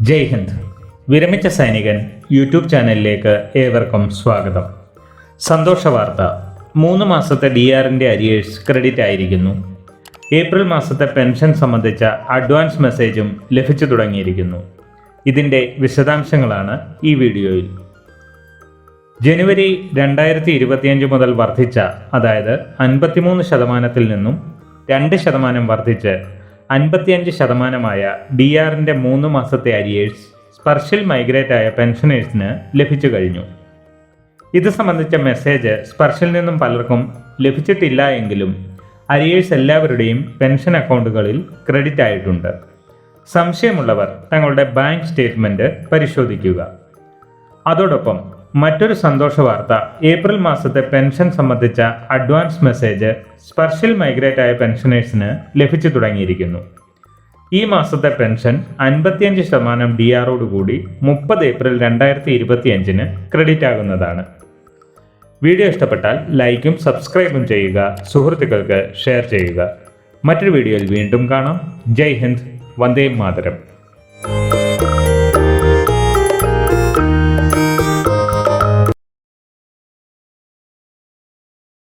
ജയ് ഹിന്ദ്. വിരമിച്ച സൈനികൻ യൂട്യൂബ് ചാനലിലേക്ക് ഏവർക്കും സ്വാഗതം. സന്തോഷ വാർത്ത, 3 മാസത്തെ DRന്റെ അരിയേഴ്സ് ക്രെഡിറ്റ് ആയിരിക്കുന്നു. ഏപ്രിൽ മാസത്തെ പെൻഷൻ സംബന്ധിച്ച അഡ്വാൻസ് മെസ്സേജും ലഭിച്ചു തുടങ്ങിയിരിക്കുന്നു. ഇതിൻ്റെ വിശദാംശങ്ങളാണ് ഈ വീഡിയോയിൽ. ജനുവരി 2025 മുതൽ വർദ്ധിച്ച, അതായത് 53% നിന്നും 2% വർദ്ധിച്ച് 55%മായ DRന്റെ 3 മാസത്തെ അരിയേഴ്സ് സ്പർശിൽ മൈഗ്രേറ്റ് ആയ പെൻഷനേഴ്സിന് ലഭിച്ചു കഴിഞ്ഞു. ഇത് സംബന്ധിച്ച മെസ്സേജ് സ്പർശിൽ നിന്നും പലർക്കും ലഭിച്ചിട്ടില്ല എങ്കിലും അരിയേഴ്സ് എല്ലാവരുടെയും പെൻഷൻ അക്കൗണ്ടുകളിൽ ക്രെഡിറ്റ് ആയിട്ടുണ്ട്. സംശയമുള്ളവർ തങ്ങളുടെ ബാങ്ക് സ്റ്റേറ്റ്മെൻറ്റ് പരിശോധിക്കുക. അതോടൊപ്പം മറ്റൊരു സന്തോഷ വാർത്ത, ഏപ്രിൽ മാസത്തെ പെൻഷൻ സംബന്ധിച്ച അഡ്വാൻസ് മെസ്സേജ് സ്പർശിൽ മൈഗ്രേറ്റ് ആയ പെൻഷനേഴ്സിന് ലഭിച്ചു തുടങ്ങിയിരിക്കുന്നു. ഈ മാസത്തെ പെൻഷൻ 55% DRോടുകൂടി 30 ഏപ്രിൽ 2025 ക്രെഡിറ്റ് ആകുന്നതാണ്. വീഡിയോ ഇഷ്ടപ്പെട്ടാൽ ലൈക്കും സബ്സ്ക്രൈബും ചെയ്യുക, സുഹൃത്തുക്കൾക്ക് ഷെയർ ചെയ്യുക. മറ്റൊരു വീഡിയോയിൽ വീണ്ടും കാണാം. ജയ് ഹിന്ദ്, വന്ദേ മാതരം.